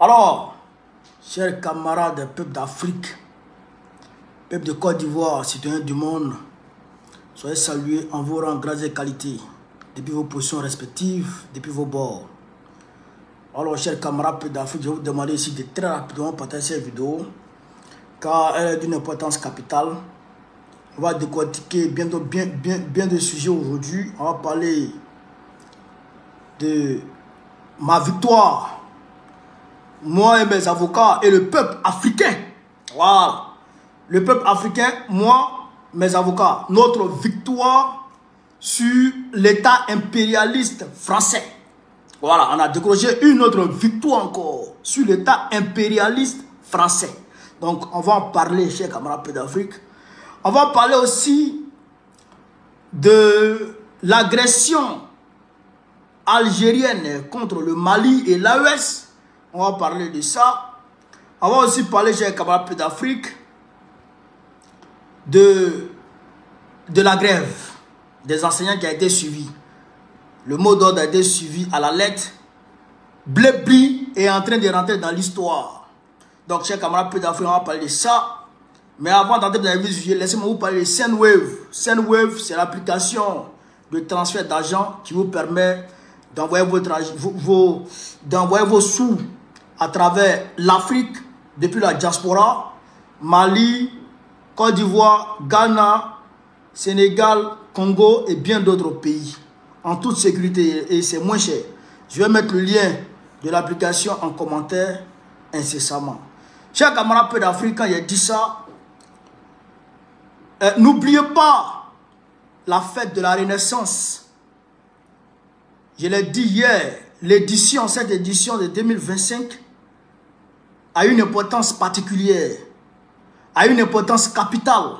Alors, chers camarades, peuple d'Afrique, peuple de Côte d'Ivoire, citoyens du monde, soyez salués en vos rangs, grades et qualités, depuis vos positions respectives, depuis vos bords. Alors, chers camarades, peuple d'Afrique, je vais vous demander ici de très rapidement partager cette vidéo, car elle est d'une importance capitale. On va décortiquer bien de sujets aujourd'hui. On va parler de ma victoire, moi et mes avocats et le peuple africain. Voilà. Le peuple africain, moi, mes avocats. Notre victoire sur l'État impérialiste français. Voilà, on a décroché une autre victoire encore sur l'État impérialiste français. Donc, on va en parler, chers camarades d'Afrique. On va parler aussi de l'agression algérienne contre le Mali et l'AES. On va parler de ça. On va aussi parler, chers camarades d'Afrique, de la grève des enseignants qui a été suivie. Le mot d'ordre a été suivi à la lettre. Blébli est en train de rentrer dans l'histoire. Donc, chers camarades d'Afrique, on va parler de ça. Mais avant d'entrer dans les sujets, laissez-moi vous parler de Sendwave. Sendwave, c'est l'application de transfert d'argent qui vous permet d'envoyer vos sous à travers l'Afrique, depuis la diaspora, Mali, Côte d'Ivoire, Ghana, Sénégal, Congo et bien d'autres pays. En toute sécurité et c'est moins cher. Je vais mettre le lien de l'application en commentaire incessamment. Chers camarades peu d'Afrique, quand il a dit ça, n'oubliez pas la fête de la Renaissance. Je l'ai dit hier, cette édition de 2025 a une importance particulière, a une importance capitale.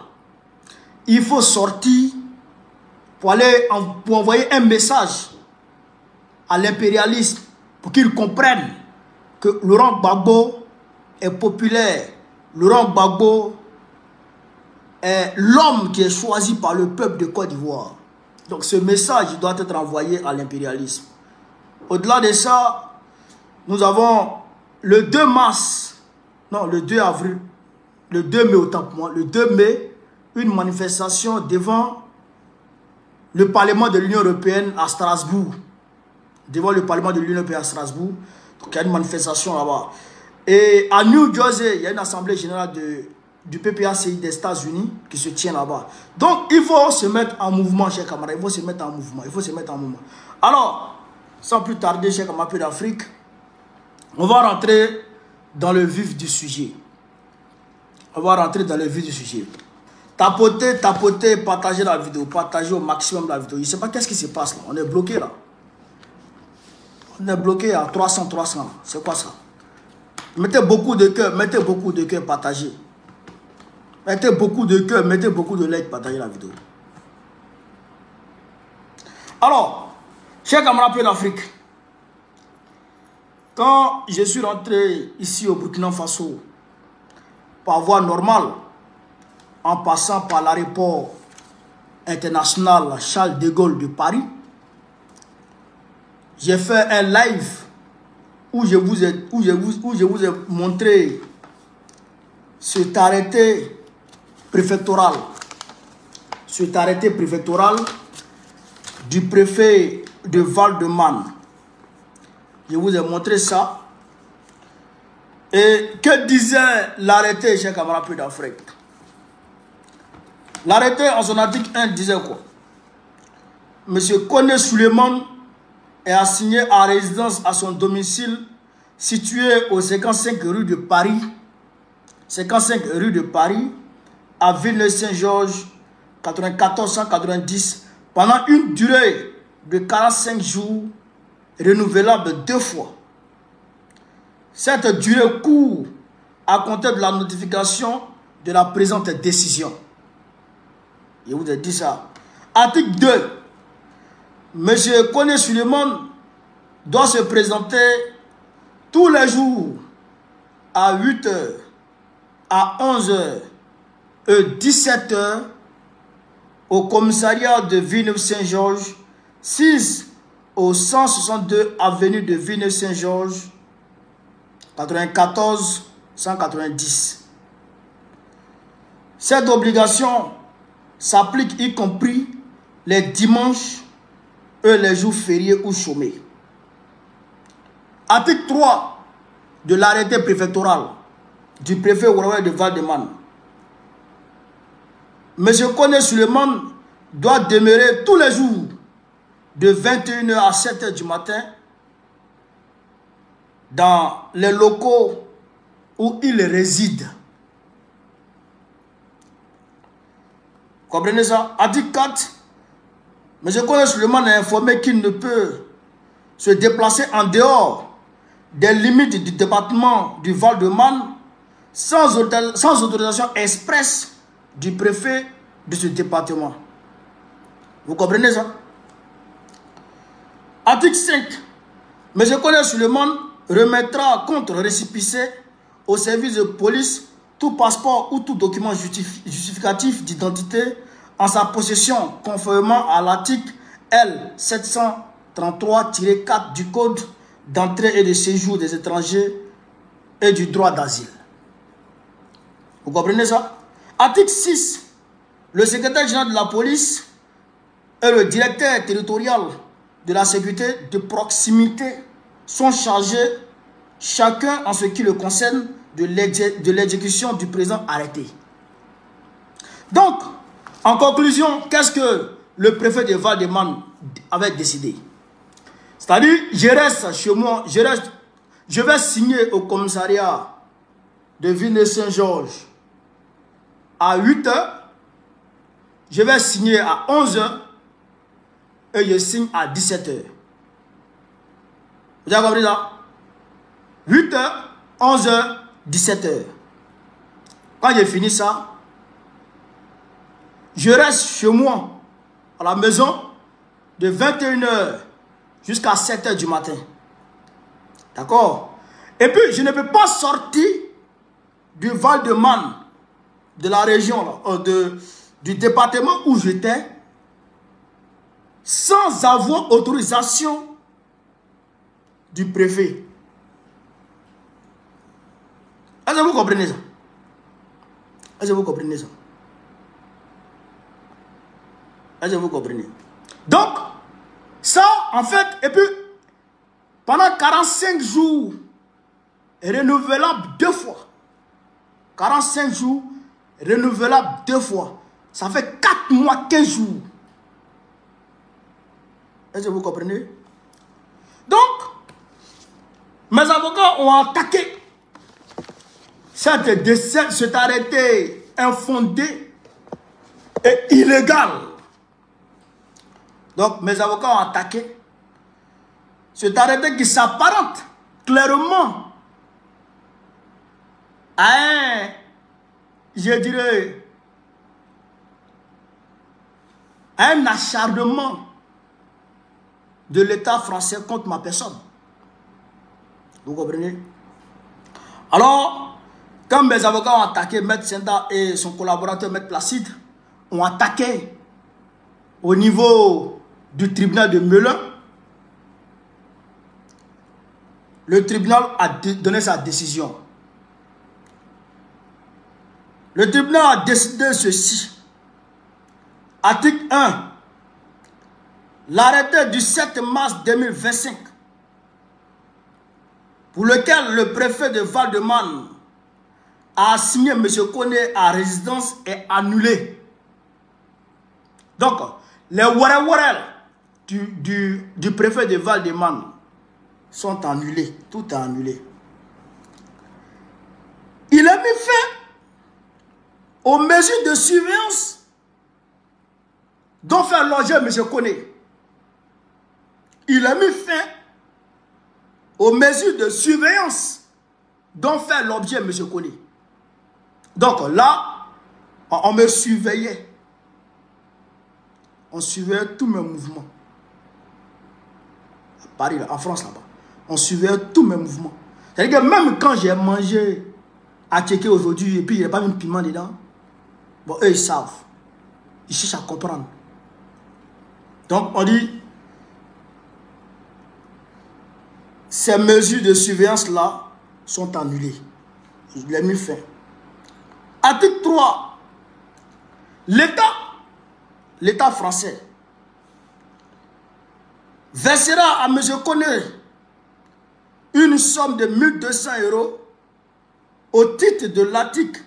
Il faut sortir pour envoyer un message à l'impérialisme pour qu'ils comprennent que Laurent Gbagbo est populaire. Laurent Gbagbo est l'homme qui est choisi par le peuple de Côte d'Ivoire. Donc ce message doit être envoyé à l'impérialisme. Au-delà de ça, nous avons le 2 mars, non le 2 avril, le 2 mai autant pour moi, le 2 mai, une manifestation devant le Parlement de l'Union Européenne à Strasbourg. Devant le Parlement de l'Union Européenne à Strasbourg. Donc il y a une manifestation là-bas. Et à New Jersey, il y a une assemblée générale du PPACI des États-Unis qui se tient là-bas. Donc, il faut se mettre en mouvement, chers camarades. Il faut se mettre en mouvement. Il faut se mettre en mouvement. Alors, sans plus tarder, chers camarades d'Afrique, on va rentrer dans le vif du sujet. On va rentrer dans le vif du sujet. Tapotez, tapotez, partagez la vidéo. Partagez au maximum la vidéo. Je ne sais pas qu'est-ce qui se passe là. On est bloqué là. On est bloqué à 300. C'est quoi ça? Mettez beaucoup de cœur, partagez. Mettez beaucoup de cœur, mettez beaucoup de likes, partagez la vidéo. Alors, chers camarades d'Afrique, quand je suis rentré ici au Burkina Faso, par voie normale, en passant par l'aéroport international Charles de Gaulle de Paris, j'ai fait un live où je vous ai montré cet arrêté préfectoral. Cet arrêté préfectoral du préfet de Val-de-Marne. Je vous ai montré ça. Et que disait l'arrêté, chers camarades d'Afrique? L'arrêté, en son article 1, disait quoi? Monsieur Koné Suleiman est assigné à résidence à son domicile situé au 55 rue de Paris. 55 rue de Paris, à Villeneuve-Saint-Georges, 9490, pendant une durée de 45 jours, renouvelable 2 fois. Cette durée court à compter de la notification de la présente décision. Je vous ai dit ça. Article 2. Monsieur Koné Suleiman doit se présenter tous les jours à 8 h, à 11 h et 17 h au commissariat de Villeneuve-Saint-Georges, 6 au 162 avenue de Villeneuve-Saint-Georges, 94 190. Cette obligation s'applique y compris les dimanches et les jours fériés ou chômés. Article 3 de l'arrêté préfectoral du préfet de Val-de-Marne. M. Koné Suleiman doit demeurer tous les jours de 21 h à 7 h du matin dans les locaux où il réside. Comprenez ça? Article 4, M. Koné Suleiman a informé qu'il ne peut se déplacer en dehors des limites du département du Val-de-Marne sans autorisation expresse du préfet de ce département. Vous comprenez ça? Article 5. M. Koné Suleiman remettra contre récépissé au service de police tout passeport ou tout document justificatif d'identité en sa possession conformément à l'article L733-4 du Code d'entrée et de séjour des étrangers et du droit d'asile. Vous comprenez ça? Article 6. Le secrétaire général de la police et le directeur territorial de la sécurité de proximité sont chargés, chacun en ce qui le concerne, de l'exécution du présent arrêté. Donc, en conclusion, qu'est-ce que le préfet de Val-de-Marne avait décidé? C'est-à-dire, je reste chez moi, je vais signer au commissariat de Villeneuve-Saint-Georges à 8 h, je vais signer à 11 h et je signe à 17 h. Vous avez compris ça? 8 h, 11 h, 17 h. Quand j'ai fini ça, je reste chez moi, à la maison, de 21 h jusqu'à 7 h du matin. D'accord? Et puis, je ne peux pas sortir du Val-de-Marne, de la région, du département où j'étais, sans avoir autorisation du préfet. Est-ce que vous comprenez ça? Est-ce que vous comprenez ça? Est-ce que vous comprenez? Donc, ça, en fait, et puis, pendant 45 jours, renouvelable 2 fois. 45 jours, renouvelable 2 fois. Ça fait 4 mois, 15 jours. Est-ce que vous comprenez? Donc, mes avocats ont attaqué cet arrêté infondé et illégal. Donc, mes avocats ont attaqué cet arrêté qui s'apparente clairement à un, je dirais, un acharnement de l'État français contre ma personne. Vous comprenez? Alors, quand mes avocats ont attaqué Maître Senda et son collaborateur Maître Placide, ont attaqué au niveau du tribunal de Melun, le tribunal a donné sa décision. Le tribunal a décidé ceci. Article 1. L'arrêté du 7 mars 2025, pour lequel le préfet de Val-de-Marne a assigné M. Koné à résidence, est annulé. Donc, les warel du préfet de Val-de-Marne sont annulés. Tout est annulé. Il a mis fin aux mesures de surveillance dont fait l'objet M. Koné. Il a mis fin aux mesures de surveillance dont fait l'objet M. Koné. Donc là, on me surveillait. On surveillait tous mes mouvements. À Paris, là, en France, là-bas. On surveillait tous mes mouvements. C'est-à-dire que même quand j'ai mangé à Tchéké aujourd'hui, et puis il n'y a pas mis de piment dedans, bon, eux, ils savent. Ils cherchent à comprendre. Donc, on dit, ces mesures de surveillance-là sont annulés. Je l'ai mis fin. Article 3. L'État français versera à M. Koné une somme de 1200 € au titre de l'article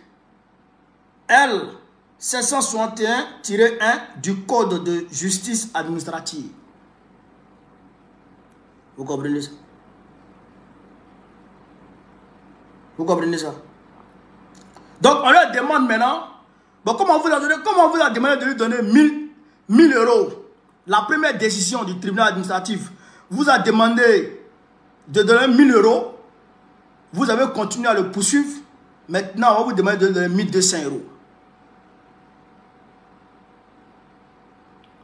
L. 761-1 du Code de justice administrative. Vous comprenez ça? Vous comprenez ça? Donc on leur demande maintenant, bon, comment on vous a demandé de lui donner 1000 €? La première décision du tribunal administratif vous a demandé de donner 1000 €. Vous avez continué à le poursuivre. Maintenant, on va vous demander de donner 1200 €.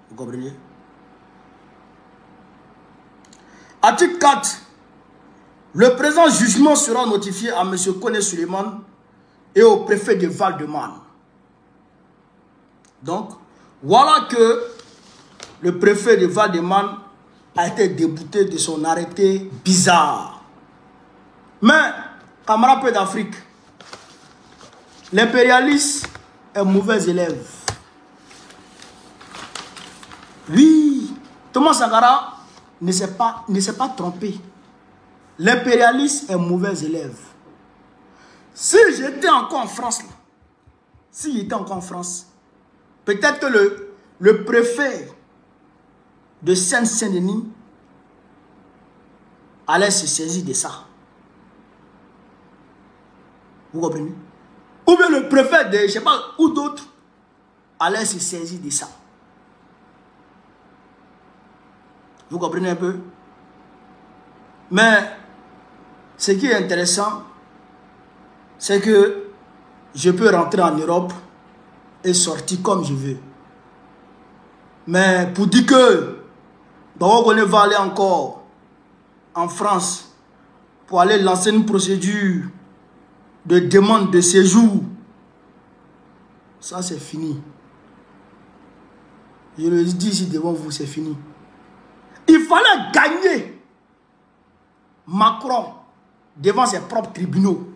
Vous comprenez? Article 4. Le présent jugement sera notifié à M. Koné Suleiman et au préfet de Val-de-Marne. Donc, voilà que le préfet de Val-de-Marne a été débouté de son arrêté bizarre. Mais, camarades peu d'Afrique, l'impérialiste est mauvais élève. Oui, Thomas Sankara ne s'est pas trompé. L'impérialiste est mauvais élève. Si j'étais encore en France, peut-être que le préfet de Seine-Saint-Denis allait se saisir de ça. Vous comprenez? Ou bien le préfet de, je ne sais pas, ou d'autres allait se saisir de ça. Vous comprenez un peu? Mais ce qui est intéressant, c'est que je peux rentrer en Europe et sortir comme je veux. Mais pour dire que on va aller encore en France pour aller lancer une procédure de demande de séjour, ça c'est fini. Je le dis ici devant vous, c'est fini. Il fallait gagner Macron devant ses propres tribunaux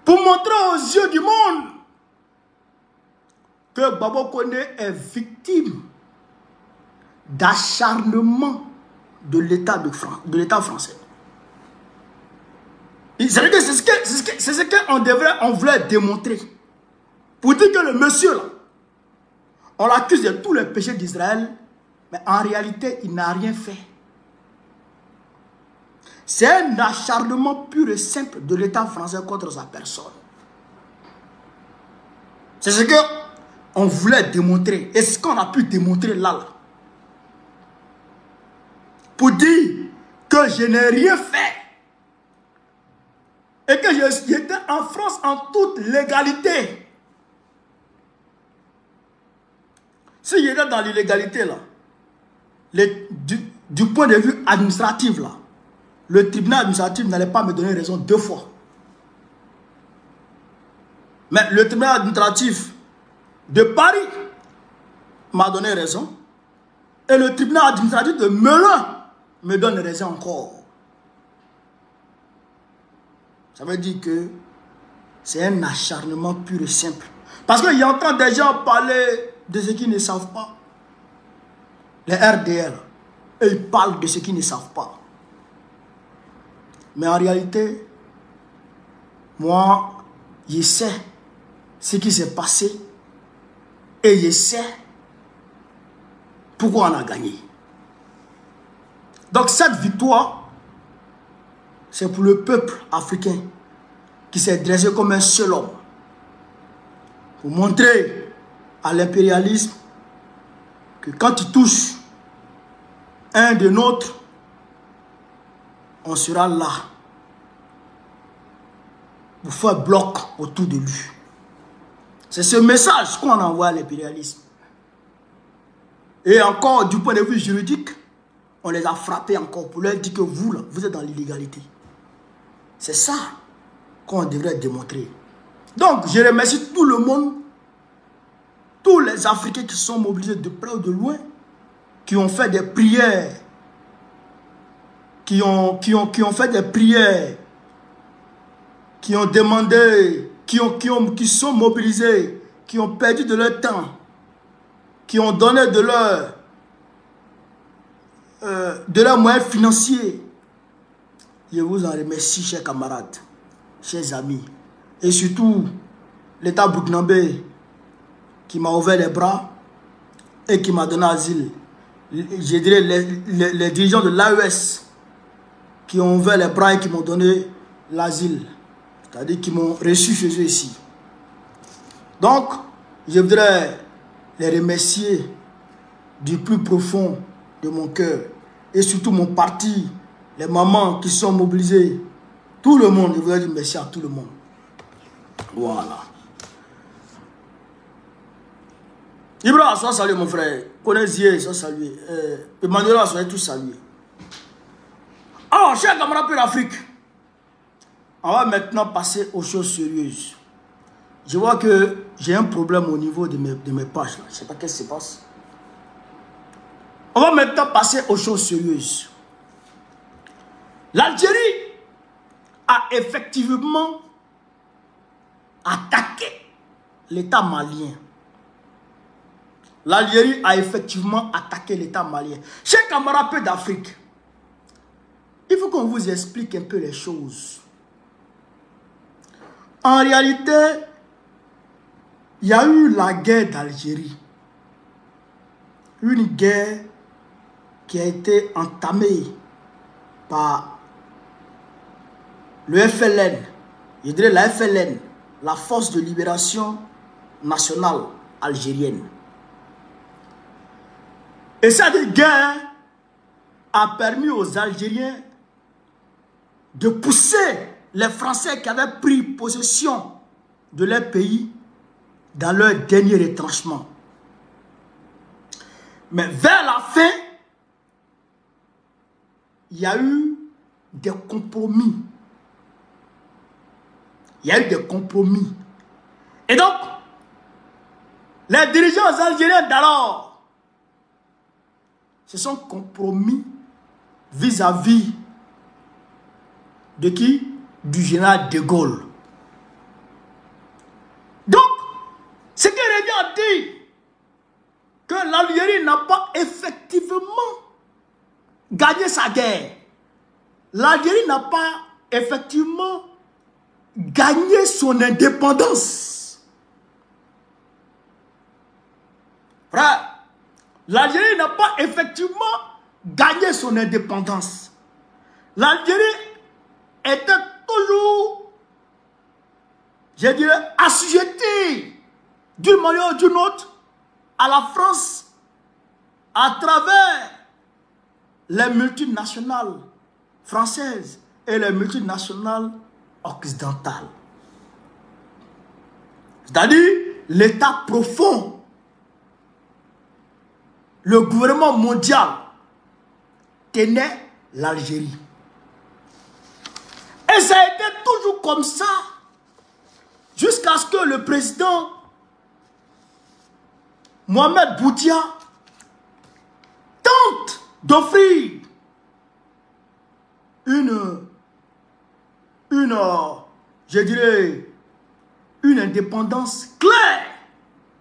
pour montrer aux yeux du monde que Baba Koné est victime d'acharnement de l'État français. C'est ce qu'on voulait démontrer. Pour dire que le monsieur là, on l'accuse de tous les péchés d'Israël, mais en réalité, il n'a rien fait. C'est un acharnement pur et simple de l'État français contre sa personne. C'est ce qu'on voulait démontrer. Et ce qu'on a pu démontrer là. Pour dire que je n'ai rien fait. Et que j'étais en France en toute légalité. Si j'étais dans l'illégalité là, du point de vue administratif là, le tribunal administratif n'allait pas me donner raison 2 fois. Mais le tribunal administratif de Paris m'a donné raison. Et le tribunal administratif de Melun me donne raison encore. Ça veut dire que c'est un acharnement pur et simple. Parce qu'il y a encore des gens parler de ce qu'ils ne savent pas. Les RDL, et ils parlent de ce qu'ils ne savent pas. Mais en réalité, moi, je sais ce qui s'est passé et je sais pourquoi on a gagné. Donc cette victoire, c'est pour le peuple africain qui s'est dressé comme un seul homme pour montrer à l'impérialisme que quand il touche un de nôtres, on sera là pour faire bloc autour de lui. C'est ce message qu'on envoie à l'impérialisme. Et encore, du point de vue juridique, on les a frappés encore pour leur dire que vous, là, vous êtes dans l'illégalité. C'est ça qu'on devrait démontrer. Donc, je remercie tout le monde, tous les Africains qui sont mobilisés de près ou de loin, qui ont fait des prières qui ont fait des prières, qui ont demandé, qui sont mobilisés, qui ont perdu de leur temps, qui ont donné de leurs moyens financiers. Je vous en remercie, chers camarades, chers amis, et surtout l'État burkinabé qui m'a ouvert les bras et qui m'a donné asile. Je dirais les dirigeants de l'AES qui ont ouvert les bras et qui m'ont donné l'asile, c'est-à-dire qui m'ont reçu chez eux ici. Donc, je voudrais les remercier du plus profond de mon cœur, et surtout mon parti, les mamans qui sont mobilisées, tout le monde. Je voudrais dire merci à tout le monde. Voilà. Ibra, sois salué mon frère. Connaisier, sois salué. Emmanuel, soyez tous salués. Alors, chers camarades pour l'Afrique, on va maintenant passer aux choses sérieuses. Je vois que j'ai un problème au niveau de mes pages. Là. Je ne sais pas qu'est-ce qui se passe. On va maintenant passer aux choses sérieuses. L'Algérie a effectivement attaqué l'État malien. L'Algérie a effectivement attaqué l'État malien. Chers camarades peu d'Afrique, il faut qu'on vous explique un peu les choses. En réalité, il y a eu la guerre d'Algérie. Une guerre qui a été entamée par le FLN, je dirais la FLN, la Force de Libération Nationale Algérienne. Et cette guerre a permis aux Algériens de pousser les Français qui avaient pris possession de leur pays dans leur dernier retranchement. Mais vers la fin, il y a eu des compromis. Il y a eu des compromis. Et donc, les dirigeants algériens d'alors se sont compromis vis-à-vis de qui? Du général de Gaulle. Donc, ce qui revient à dire que l'Algérie n'a pas effectivement gagné sa guerre. L'Algérie n'a pas effectivement gagné son indépendance. Frère, l'Algérie n'a pas effectivement gagné son indépendance. L'Algérie était toujours, je dirais, assujettie d'une manière ou d'une autre à la France à travers les multinationales françaises et les multinationales occidentales. C'est-à-dire l'État profond, le gouvernement mondial tenait l'Algérie. Et ça a été toujours comme ça jusqu'à ce que le président Mohamed Boutia tente d'offrir je dirais, une indépendance claire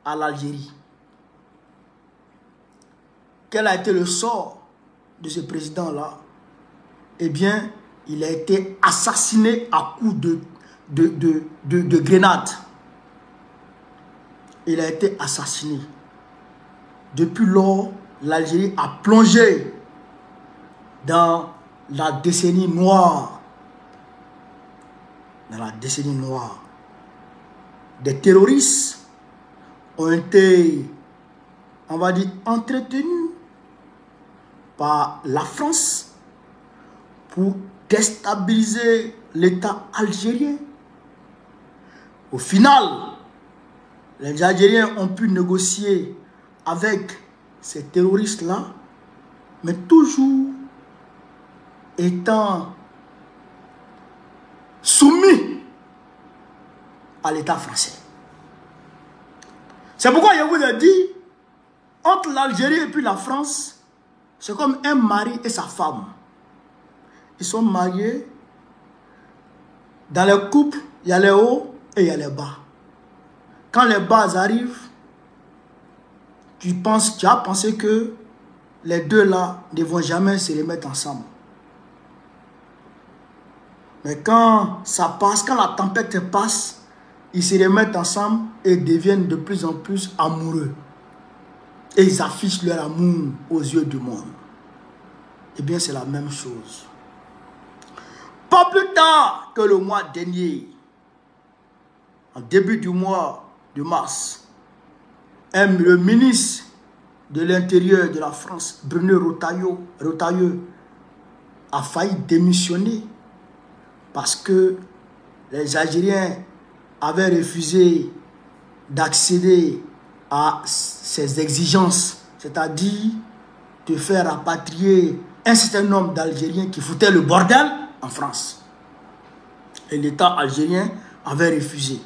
à l'Algérie. Quel a été le sort de ce président-là? Eh bien, il a été assassiné à coups de grenades. Il a été assassiné. Depuis lors, l'Algérie a plongé dans la décennie noire. Dans la décennie noire. Des terroristes ont été, on va dire, entretenus par la France pour déstabiliser l'État algérien. Au final, les Algériens ont pu négocier avec ces terroristes-là, mais toujours étant soumis à l'État français. C'est pourquoi je vous ai dit, entre l'Algérie et puis la France, c'est comme un mari et sa femme. ils sont mariés. Dans les couples, il y a les hauts et il y a les bas. Quand les bas arrivent, tu as pensé que les deux là ne vont jamais se remettre ensemble. Mais quand ça passe, quand la tempête passe, ils se remettent ensemble et deviennent de plus en plus amoureux. Et ils affichent leur amour aux yeux du monde. Eh bien, c'est la même chose. Pas plus tard que le mois dernier, en début du mois de mars, le ministre de l'Intérieur de la France, Bruno Retailleau, a failli démissionner parce que les Algériens avaient refusé d'accéder à ses exigences, c'est-à-dire de faire rapatrier un certain nombre d'Algériens qui foutaient le bordel en France. Et l'État algérien avait refusé.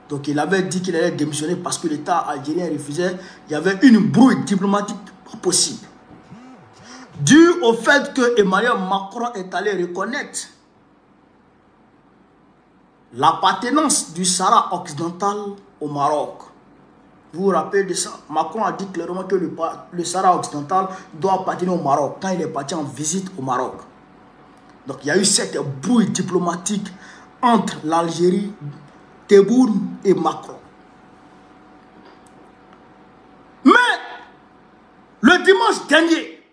Donc il avait dit qu'il allait démissionner parce que l'État algérien refusait. Il y avait une brouille diplomatique pas possible. Dû au fait que Emmanuel Macron est allé reconnaître l'appartenance du Sahara occidental au Maroc. Vous vous rappelez de ça? Macron a dit clairement que le Sahara occidental doit appartenir au Maroc quand il est parti en visite au Maroc. Donc il y a eu cette brouille diplomatique entre l'Algérie, Tebboune et Macron. Mais le dimanche dernier,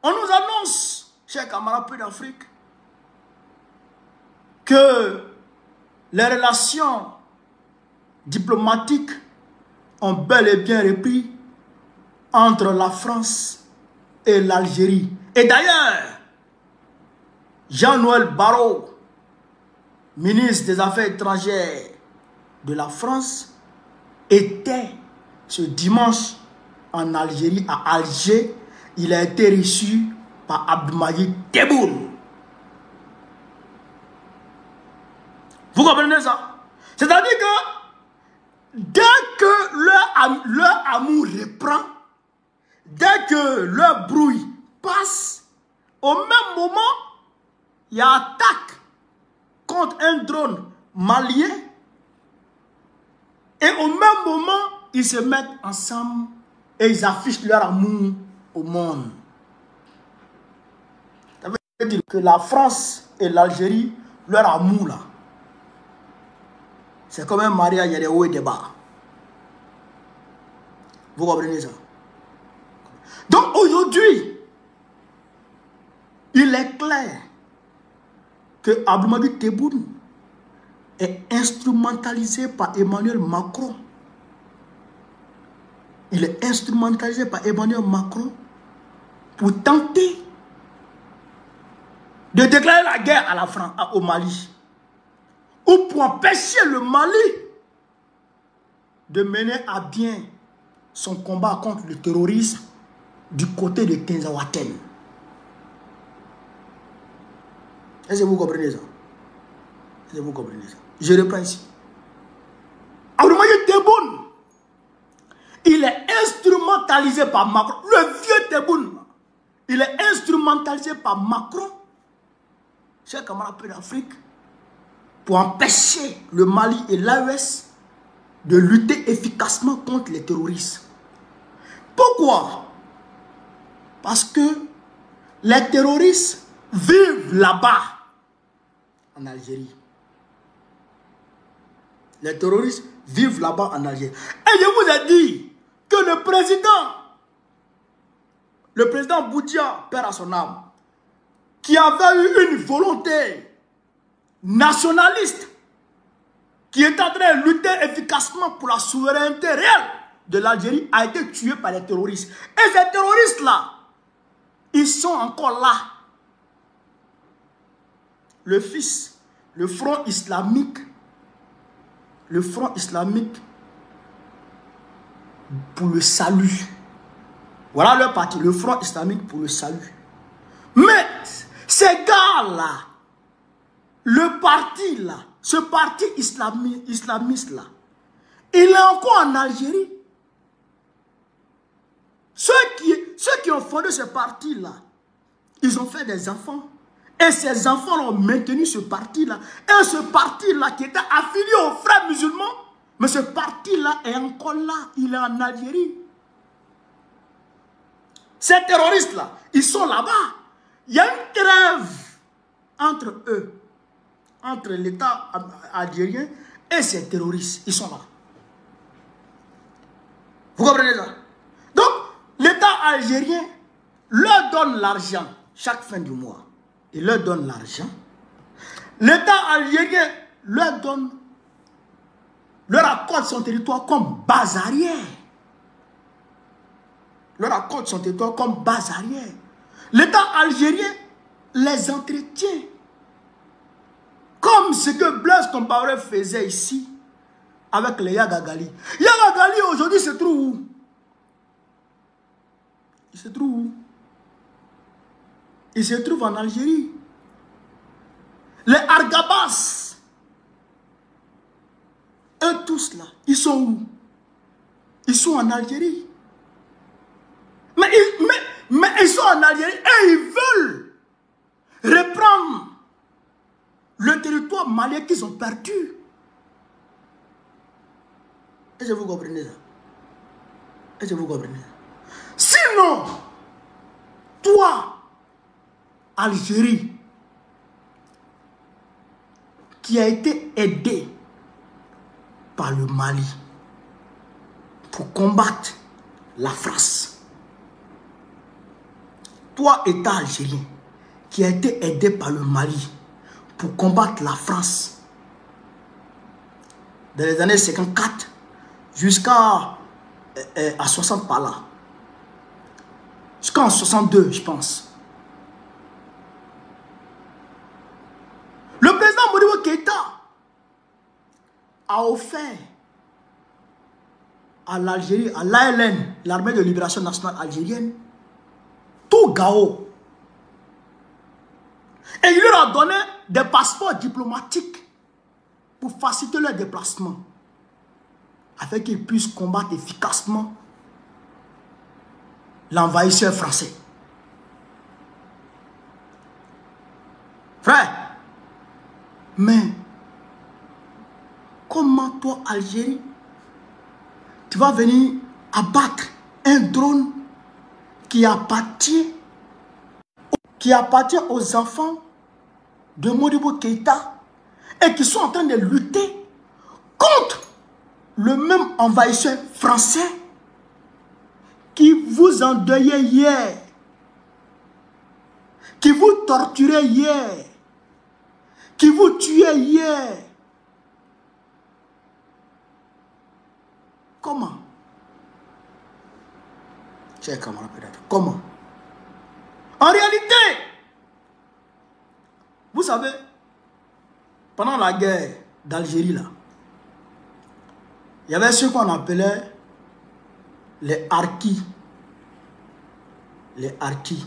on nous annonce, chers camarades peu d'Afrique, que les relations diplomatiques ont bel et bien repris entre la France et l'Algérie. Et d'ailleurs, Jean-Noël Barrot, ministre des Affaires étrangères de la France, était ce dimanche en Algérie, à Alger. Il a été reçu par Abdelmadjid Tebboune. Vous comprenez ça? C'est-à-dire que dès que leur amour reprend, dès que leur brouille passe, au même moment, il y a attaque contre un drone malien et au même moment, ils se mettent ensemble et ils affichent leur amour au monde. Ça veut dire que la France et l'Algérie, leur amour là, c'est comme un mariage, il y a des hauts et des bas. Vous comprenez ça? Donc aujourd'hui, il est clair que Abdelmadjid Tebboune est instrumentalisé par Emmanuel Macron. Il est instrumentalisé par Emmanuel Macron pour tenter de déclarer la guerre à la France, au Mali. Ou pour empêcher le Mali de mener à bien son combat contre le terrorisme du côté de Tinzaouaten. Est-ce que vous comprenez ça? Est-ce que vous comprenez ça? Je reprends ici. Abdelmadjid Tebboune, il est instrumentalisé par Macron. Le vieux Tebboune, il est instrumentalisé par Macron, chers camarades peu d'Afrique, pour empêcher le Mali et l'AES de lutter efficacement contre les terroristes. Pourquoi? Parce que les terroristes vivent là-bas, en Algérie. Les terroristes vivent là-bas en Algérie. Et je vous ai dit que le président Boutia, père à son âme, qui avait eu une volonté nationaliste, qui est en train de lutter efficacement pour la souveraineté réelle de l'Algérie, a été tué par les terroristes. Et ces terroristes-là, ils sont encore là. Le fils, le front islamique pour le salut. Voilà leur parti, le front islamique pour le salut. Mais ces gars-là, le parti là, ce parti islamiste là, il est encore en Algérie. Ceux qui ont fondé ce parti là, ils ont fait des enfants Et ces enfants ont maintenu ce parti-là. Et ce parti-là qui était affilié aux frères musulmans, mais ce parti-là est encore là. Il est en Algérie. Ces terroristes-là, ils sont là-bas. Il y a une trêve entre eux, entre l'État algérien et ces terroristes. Ils sont là. Vous comprenez ça? Donc, l'État algérien leur donne l'argent chaque fin du mois. Il leur donne l'argent. L'État algérien leur accorde son territoire comme base arrière. Leur accorde son territoire comme base arrière. L'État algérien les entretient. Comme ce que Blaise Compaoré faisait ici avec les Yagagali. Yagagali aujourd'hui se trouve où? Il se trouve où? Il se trouve en Algérie. Les Argabas, eux tous là, ils sont où? Ils sont en Algérie. Mais ils sont en Algérie et ils veulent reprendre le territoire malien qu'ils ont perdu. Est-ce que vous comprenez ça? Est-ce que vous comprenez ça? Sinon, toi, Algérie, qui a été aidé par le Mali pour combattre la France. Toi, État algérien, qui a été aidé par le Mali pour combattre la France dans les années 54 jusqu'à 60 par là. Jusqu'en 62, je pense. Le président Modibo Keïta a offert à l'Algérie, à l'ALN, l'armée de libération nationale algérienne, tout Gao. Et il leur a donné des passeports diplomatiques pour faciliter leur déplacement, afin qu'ils puissent combattre efficacement l'envahisseur français. Frère, mais comment toi, Algérie, tu vas venir abattre un drone qui appartient aux enfants de Modibo Keïta et qui sont en train de lutter contre le même envahisseur français qui vous endeuillait hier, qui vous torturait hier, qui vous tuait hier. Comment? Chers camarades, peut-être. Comment? En réalité, vous savez, pendant la guerre d'Algérie, là, il y avait ce qu'on appelait les harkis. Les harkis.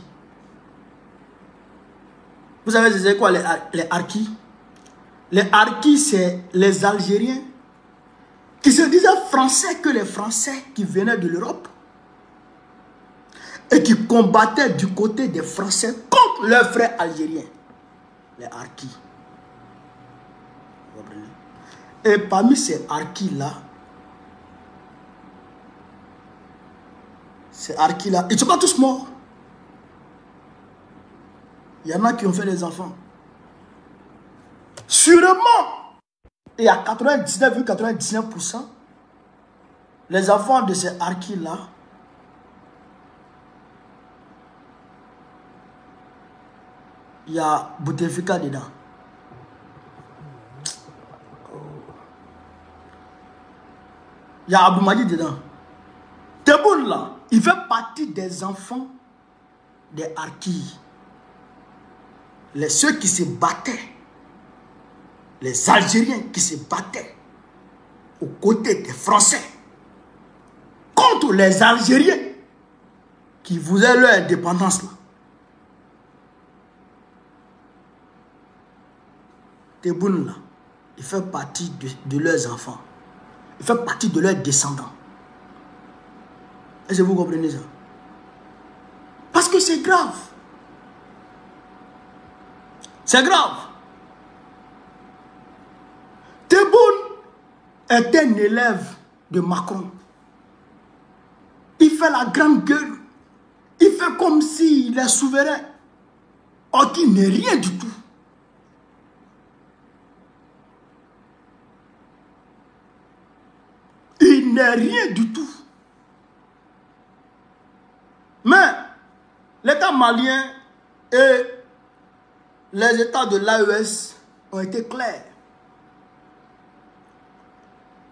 Vous savez, c'est quoi les harkis? Les harkis, c'est les Algériens qui se disaient français que les Français qui venaient de l'Europe et qui combattaient du côté des Français contre leurs frères algériens. Les harkis. Et parmi ces harkis-là, ils ne sont pas tous morts. Il y en a qui ont fait des enfants. Sûrement, et à 99,99%, les enfants de ces harkis-là il y a Bouteflika dedans. Il y a Aboumadi dedans. Tebboune là, il fait partie des enfants des harkis. Ceux qui se battaient, les Algériens qui se battaient aux côtés des Français contre les Algériens qui voulaient leur indépendance là. Tebboune là, il fait partie de leurs enfants. Il fait partie de leurs descendants. Est-ce que vous comprenez ça? Parce que c'est grave. C'est grave. Tebboune est un élève de Macron. Il fait la grande gueule. Il fait comme s'il est souverain. Or qu'il n'est rien du tout. Il n'est rien du tout. Mais l'État malien et les États de l'AES ont été clairs.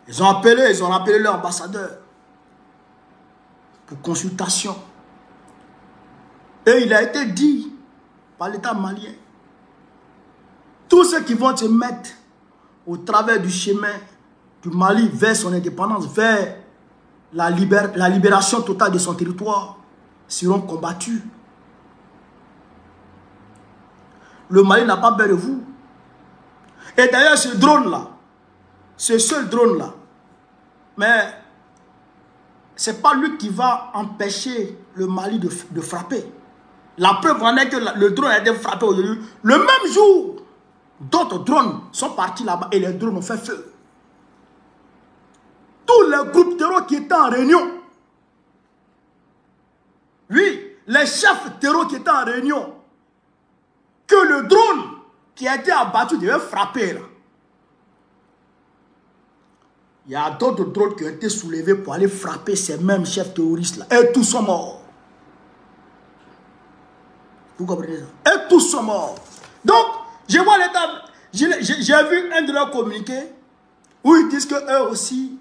Ils ont appelé leur ambassadeur pour consultation. Et il a été dit par l'État malien, tous ceux qui vont se mettre au travers du chemin du Mali vers son indépendance, vers la libération totale de son territoire, seront combattus. Le Mali n'a pas peur de vous. Et d'ailleurs, ce drone-là, ce seul drone-là, mais ce n'est pas lui qui va empêcher le Mali de frapper. La preuve en est que le drone a été frappé aujourd'hui. Le même jour, d'autres drones sont partis là-bas et les drones ont fait feu. Tous les groupes terroristes qui étaient en réunion, oui, les chefs terroristes qui étaient en réunion, que le drone qui a été abattu devait frapper là. Il y a d'autres drones qui ont été soulevés pour aller frapper ces mêmes chefs terroristes là. Et tous sont morts. Vous comprenez ça? Et tous sont morts. Donc, je vois l'État. J'ai vu un de leurs communiqués où ils disent qu'eux aussi,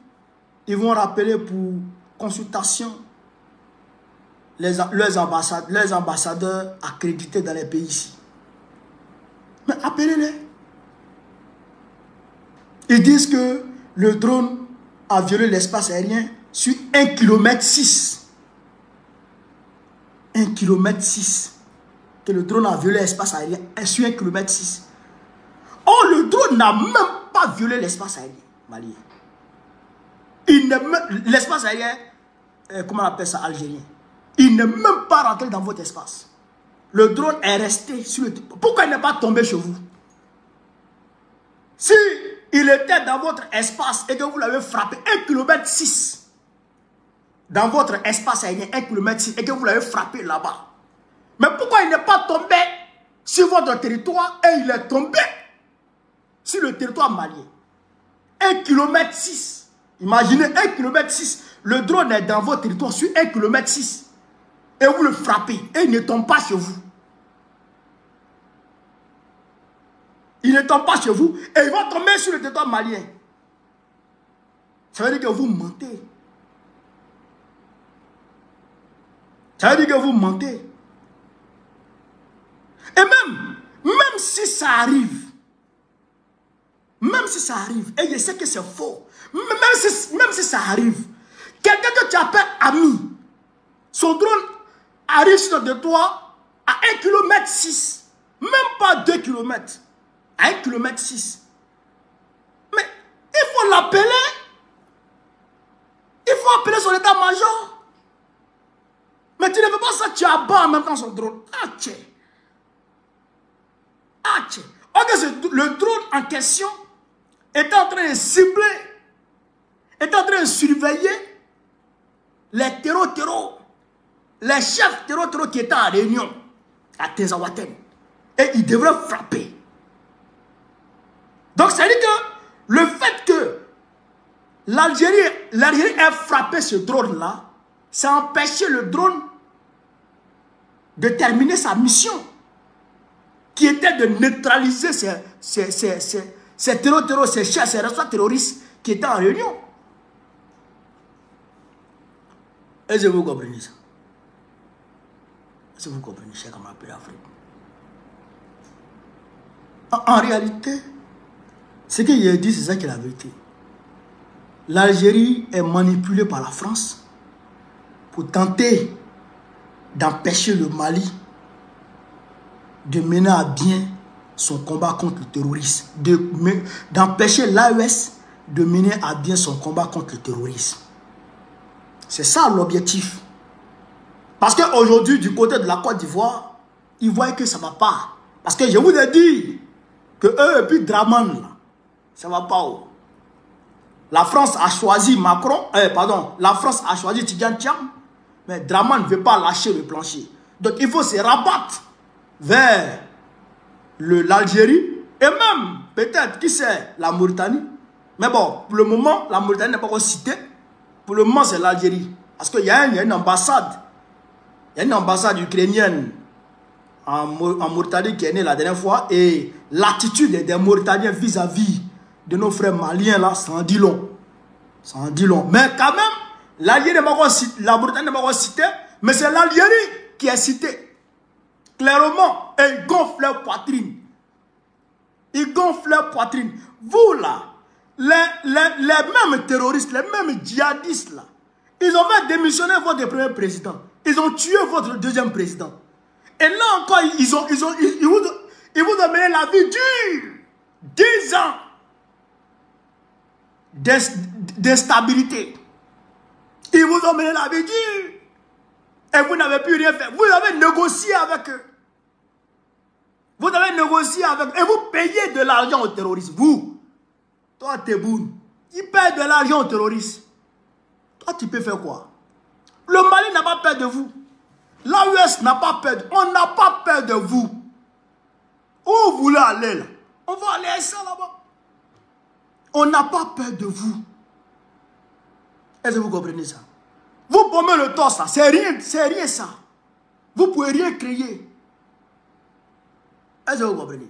ils vont rappeler pour consultation leurs ambassadeurs accrédités dans les pays ici. Mais appelez-les. Ils disent que le drone a violé l'espace aérien sur 1,6 km. 1,6 km. Que le drone a violé l'espace aérien sur 1,6 km. Or, le drone n'a même pas violé l'espace aérien malien. L'espace aérien, comment on appelle ça, algérien. Il n'est même pas rentré dans votre espace. Le drone est resté sur le... Pourquoi il n'est pas tombé chez vous? Si il était dans votre espace et que vous l'avez frappé 1,6 km dans votre espace aérien, 1,6 km et que vous l'avez frappé là-bas. Mais pourquoi il n'est pas tombé sur votre territoire et il est tombé sur le territoire malien? 1,6 km. Imaginez 1,6 km. Le drone est dans votre territoire sur 1,6 km. Et vous le frappez et il ne tombe pas chez vous. Il ne tombe pas chez vous et il va tomber sur le territoire malien. Ça veut dire que vous mentez. Ça veut dire que vous mentez. Et même si ça arrive, et je sais que c'est faux, même si ça arrive, quelqu'un que tu appelles ami, son drone arrive sur le territoire à 1,6 km, même pas 2 km, à 1,6 km. Mais il faut l'appeler, il faut appeler son état-major. Mais tu ne veux pas ça, tu abats en même temps son drone. Ah tiens. Ah tiens. Le drone en question est en train de cibler, est en train de surveiller les terreaux, les chefs terreaux qui étaient en réunion à Tezawaten. Et ils devraient frapper. Donc ça veut dire que le fait que l'Algérie ait frappé ce drone-là, ça a empêché le drone de terminer sa mission, qui était de neutraliser ces terreaux, ces chefs, ces responsables terroristes qui étaient en réunion. Est-ce que vous comprenez ça? Est-ce que vous comprenez, chers camarades de l'Afrique? En réalité, ce que j'ai dit, c'est ça qui est la vérité. L'Algérie est manipulée par la France pour tenter d'empêcher le Mali de mener à bien son combat contre le terrorisme, d'empêcher l'AES de mener à bien son combat contre le terrorisme. C'est ça l'objectif. Parce qu'aujourd'hui, du côté de la Côte d'Ivoire, ils voient que ça ne va pas. Parce que je vous ai dit que eux et puis Draman, là, ça ne va pas où. La France a choisi Macron, la France a choisi Tidjane Thiam, mais Draman ne veut pas lâcher le plancher. Donc il faut se rabattre vers l'Algérie et même, peut-être, qui sait, la Mauritanie. Mais bon, pour le moment, la Mauritanie n'est pas encore citée. Pour le moment, c'est l'Algérie. Parce qu'il y a une ambassade. Il y a une ambassade ukrainienne en Mauritanie qui est née la dernière fois. Et l'attitude des Mauritaniens vis-à-vis de nos frères maliens, là, ça en dit long. Ça en dit long. Mais quand même, l'Algérie n'est pas encore citée, la Mauritanie n'est pas encore citée, mais c'est l'Algérie qui est citée. Clairement. Et ils gonflent leur poitrine. Ils gonflent leur poitrine. Vous, là, les mêmes terroristes, les mêmes djihadistes, là, ils ont fait démissionner votre premier président. Ils ont tué votre deuxième président. Et là encore, ils vous ont mené la vie dure. 10 ans d'instabilité. Ils vous ont mené la vie dure. Et vous n'avez plus rien fait. Vous avez négocié avec eux. Vous avez négocié avec eux. Et vous payez de l'argent aux terroristes. Vous. Toi, Tebboune. Ils payent de l'argent aux terroristes. Toi, tu peux faire quoi? Le Mali n'a pas peur de vous. L'AES n'a pas peur de vous. On n'a pas peur de vous. Où vous voulez aller là? On va aller à ça là-bas. On n'a pas peur de vous. Est-ce que vous comprenez ça? Vous pommez le torse là. C'est rien ça. Vous ne pouvez rien créer. Est-ce que vous comprenez?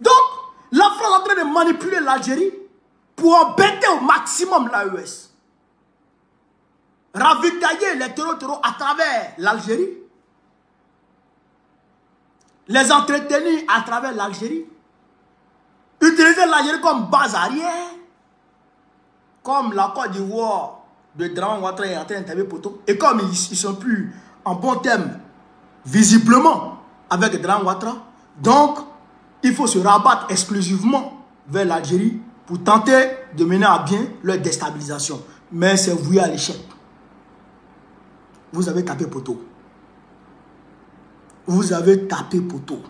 Donc, la France est en train de manipuler l'Algérie pour embêter au maximum l'AES. Ravitailler les terreaux à travers l'Algérie. Les entretenir à travers l'Algérie. Utiliser l'Algérie comme base arrière. Comme la Côte d'Ivoire de Draman Ouattara est en train d'intervenir poteau. Et comme ils ne sont plus en bon terme, visiblement, avec Draman Ouattara, donc il faut se rabattre exclusivement vers l'Algérie pour tenter de mener à bien leur déstabilisation. Mais c'est voué à l'échec. Vous avez tapé poteau. Vous avez tapé poteau.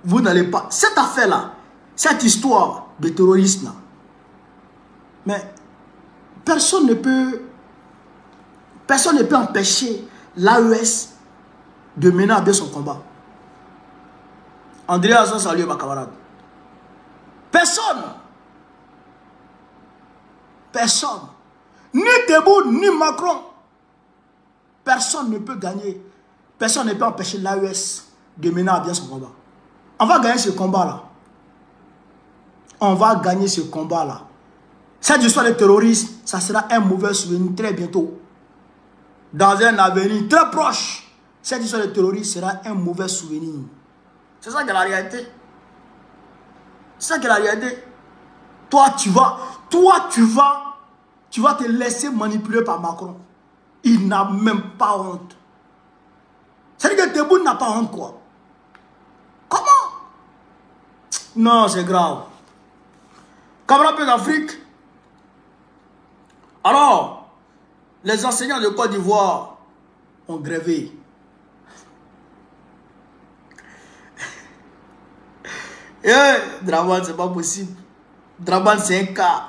Vous n'allez pas... Cette affaire-là, cette histoire de terrorisme-là, mais personne ne peut empêcher l'AES de mener à bien son combat. André Azon, salut ma camarade. Personne. Personne. Ni Tebboune, ni Macron. Personne ne peut gagner. Personne ne peut empêcher l'AES de mener à bien son combat. On va gagner ce combat-là. On va gagner ce combat-là. Cette histoire de terrorisme, ça sera un mauvais souvenir très bientôt. Dans un avenir très proche, cette histoire de terrorisme sera un mauvais souvenir. C'est ça qui est la réalité. C'est ça qui est la réalité. Toi, tu vas te laisser manipuler par Macron. Il n'a même pas honte. C'est-à-dire que Tebboune n'a pas honte, quoi. Comment? Non, c'est grave. Camarades d'Afrique. Alors, les enseignants de Côte d'Ivoire ont grévé. Draman, c'est pas possible. Draman, c'est un cas.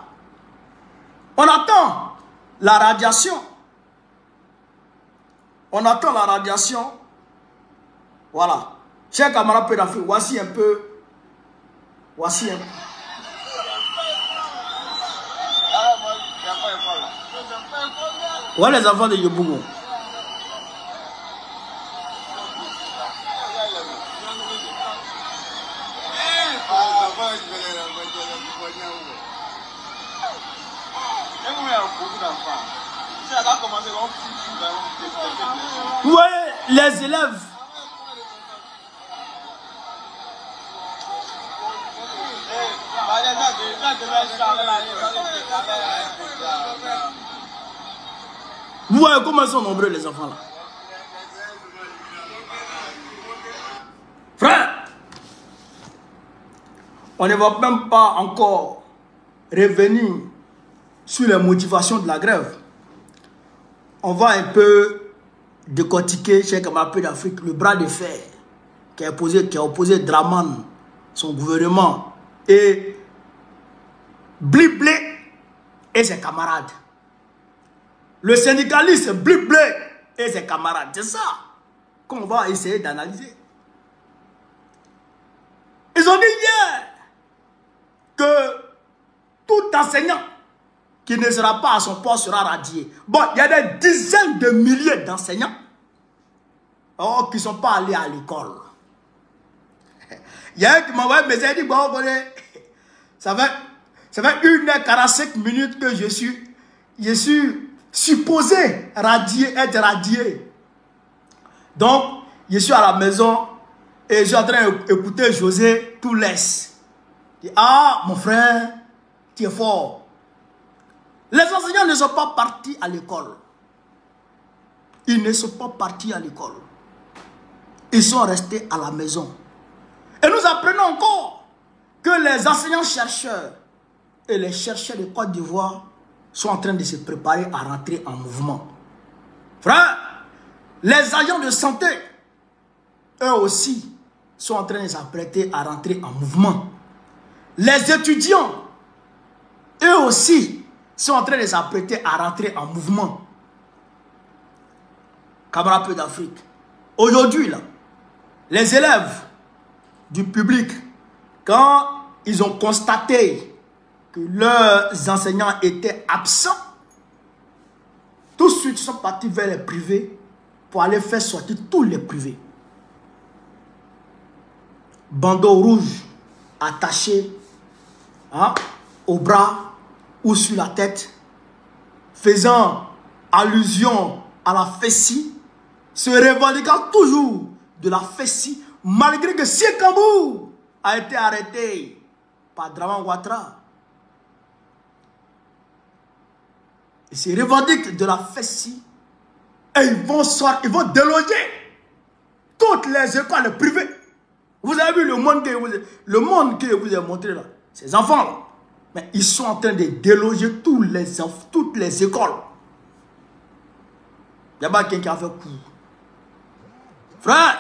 On attend la radiation. On attend la radiation. Voilà. Chers camarades d'Afrique, voici un peu. Voici un peu. Voilà les enfants de Yobougo. Ouais, les élèves. Vous voyez comment ils sont nombreux les enfants là. Frère, on ne va même pas encore revenir sur les motivations de la grève. On va un peu décortiquer, chez camarades d'Afrique, le bras de fer qui a opposé Draman, son gouvernement, et Bliblé et ses camarades. Le syndicaliste Bliblé et ses camarades. C'est ça qu'on va essayer d'analyser. Ils ont dit hier que tout enseignant qui ne sera pas à son poste sera radié. Bon, il y a des dizaines de milliers d'enseignants qui ne sont pas allés à l'école. Il y a un qui m'a envoyé un message, il dit, bon, ça fait 1h45 que je suis supposé être radié. Donc, je suis à la maison et je suis en train d'écouter José Toulès. Il dit, ah, mon frère, tu es fort. Les enseignants ne sont pas partis à l'école. Ils ne sont pas partis à l'école. Ils sont restés à la maison. Et nous apprenons encore que les enseignants-chercheurs et les chercheurs de Côte d'Ivoire sont en train de se préparer à rentrer en mouvement. Frère, les agents de santé, eux aussi, sont en train de s'apprêter à rentrer en mouvement. Les étudiants, eux aussi, sont en train de s'apprêter à rentrer en mouvement. Camarades peu d'Afrique. Aujourd'hui, là, les élèves du public, quand ils ont constaté que leurs enseignants étaient absents, tout de suite ils sont partis vers les privés pour aller faire sortir tous les privés. Bandeau rouge attaché au bras ou sur la tête, faisant allusion à la Fessi, se revendiquant toujours de la Fessi, malgré que Sékambou a été arrêté par Draman Ouattara. Ils se revendiquent de la Fessi et ils vont déloger toutes les écoles privées. Vous avez vu le monde que je vous ai montré là, ces enfants là. Mais ils sont en train de déloger toutes les écoles. Il n'y a pas quelqu'un qui a fait coup. Frère,